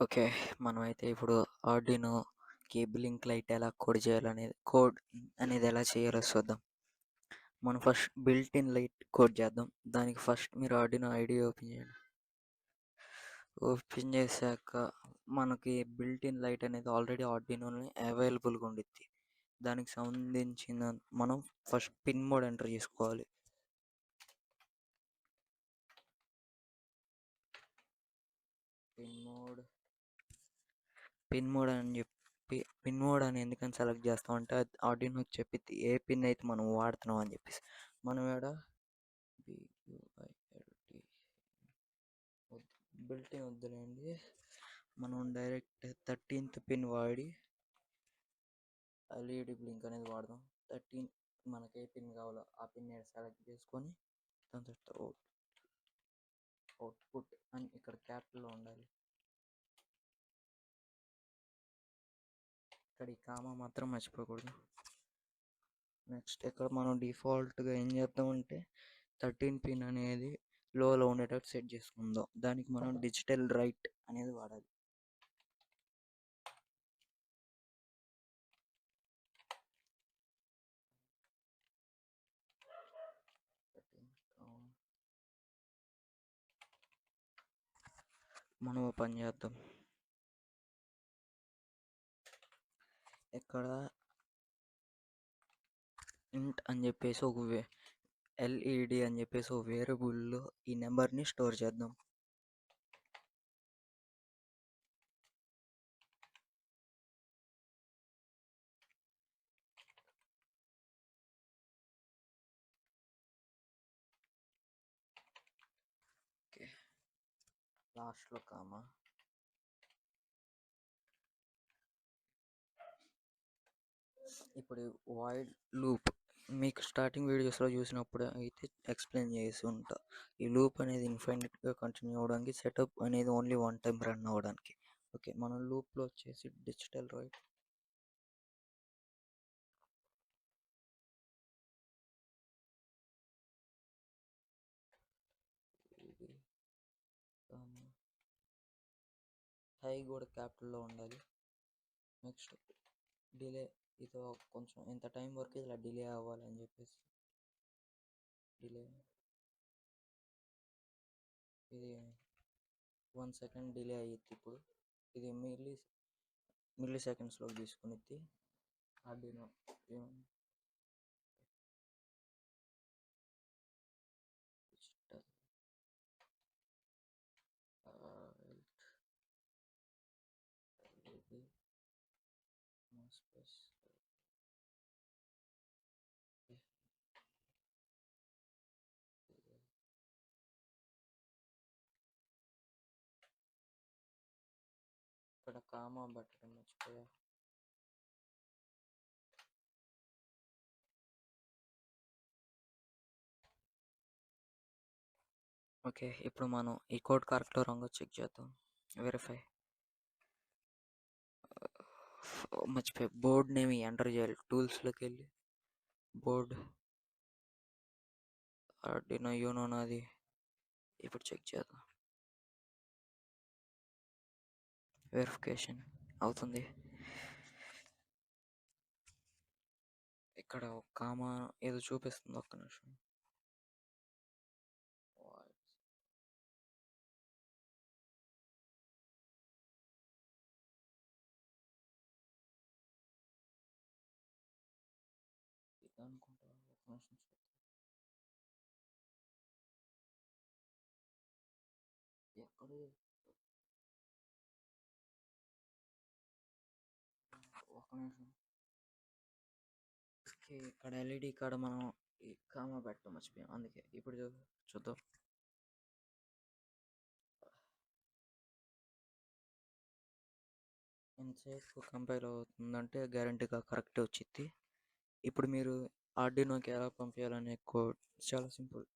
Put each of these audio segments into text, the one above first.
Okay. మనమైతే ఇప్పుడు Arduino cabling light ఎలా కోడ్ అనేది ఎలా చేయాలో చూద్దాం. మనం first built in light code చేద్దాం. దానికి ఫస్ట్ మీరు ఆర్డినో ఐడి ఓపెన్ చేయండి. ఓపెన్ చేశాక మనకి బిల్ట్ ఇన్ లైట్ అనేది ఆల్రెడీ ఆర్డినోని అవైలబుల్గా ఉండిద్ది. దానికి సంబంధించిన మనం ఫస్ట్ పిన్ మోడ్ ఎంటర్ చేసుకోవాలి. పిన్ మోడ్ అని ఎందుకని సెలెక్ట్ చేస్తాం అంటే ఆర్డినో చెప్పిద్ది ఏ పిన్ అయితే మనం వాడుతున్నాం అని చెప్పేసి. మనం ఇక్కడ బిల్ట్ ఇన్ వద్దులేండి, మనం డైరెక్ట్ 13th పిన్ వాడి ఎల్ఈడి బ్లింక్ అనేది వాడదాం. 13 మనకి ఏ పిన్ కావాలో ఆ పిన్ సెలెక్ట్ చేసుకొని దాని తర్వాత అవుట్పుట్ అని ఇక్కడ క్యాపిటల్లో ఉండాలి. ఇక్కడ ఈ కామా మాత్రం మర్చిపోకూడదు. నెక్స్ట్ ఇక్కడ మనం డిఫాల్ట్గా ఏం చేద్దామంటే 13 పిన్ అనేది లోలో ఉండేటట్టు సెట్ చేసుకుందాం. దానికి మనం డిజిటల్ రైట్ అనేది వాడాలి. మనం ఓపెన్ చేద్దాం. ఇక్కడ ఇంట్ అని చెప్పేసి ఎల్ఈడి అని చెప్పేసి ఒక వేరియబుల్లో ఈ నెంబర్ని స్టోర్ చేద్దాం. ఓకే, లాస్ట్లో కామా. ఇప్పుడు వైడ్ లూప్ మీకు స్టార్టింగ్ వీడియోస్లో చూసినప్పుడు అయితే ఎక్స్ప్లెయిన్ చేసి ఉంటా. ఈ లూప్ అనేది ఇన్ఫైనైట్గా కంటిన్యూ అవ్వడానికి, సెటప్ అనేది ఓన్లీ వన్ టైం రన్ అవ్వడానికి. ఓకే, మనం లూప్లో వచ్చేసి డిజిటల్ రైట్ హై కూడా క్యాపిటల్లో ఉండాలి. నెక్స్ట్ డిలే, ఇది కొంచెం ఇంత టైం వరకు ఇలా డిలే అవ్వాలని చెప్పేసి డిలే ఇది 1 సెకండ్ డిలే అయ్యిద్ది. ఇప్పుడు ఇది మిల్లీ సెకండ్స్లోకి తీసుకునిద్ది. ఆర్డినో ఇక్కడ కామా పెట్టడం మర్చిపోయా. ఓకే, ఇప్పుడు మనం ఈ కోడ్ కరెక్ట్గా రాంగో చెక్ చేద్దాం. వెరిఫై. మర్చిపోయి బోర్డ్ నేమ్ ఎంటర్ చేయాలి. టూల్స్లోకి వెళ్ళి బోర్డ్ ఆర్డినో యూనో నాది. ఇప్పుడు చెక్ చేద్దాం. వెరిఫికేషన్ అవుతుంది. ఇక్కడ ఒక కామా ఏదో చూపిస్తుంది, ఒక్క నిమిషం. ఇది అనుకుంటా, ఒక్క నిమిషం చూద్దాం. ఎక్కడ ఒక నిమిషం. ఇక్కడ ఎల్ఈడి కాడ మనం ఈ కామా పెట్టడం మర్చిపోయాం, అందుకే ఇప్పుడు చూద్దాం. ఎంతసేపు కంపైల్ అవుతుందంటే గ్యారంటీగా కరెక్ట్ వచ్చింది. ఇప్పుడు మీరు ఆర్డినోకి ఎలా పంపించాలనే కోడ్ చాలా సింపుల్.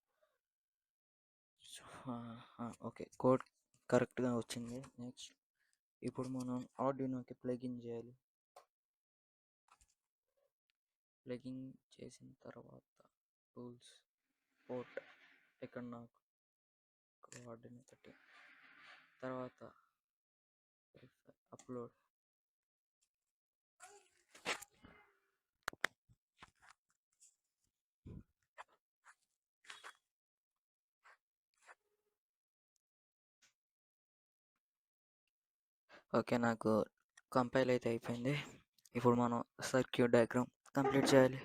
ఓకే, కోడ్ కరెక్ట్గా వచ్చింది. నెక్స్ట్ ఇప్పుడు మనం ఆర్డినోకి ప్లగిన్ చేయాలి. ప్లగిన్ చేసిన తర్వాత టూల్స్ పోర్ట్, ఇక్కడ నాకు ఆర్డినో 13 తర్వాత అప్లోడ్. ఓకే, నాకు కంపైల్ అయితే అయిపోయింది. ఇప్పుడు మనం సర్క్యూట్ డయాగ్రామ్ కంప్లీట్ చేయాలి.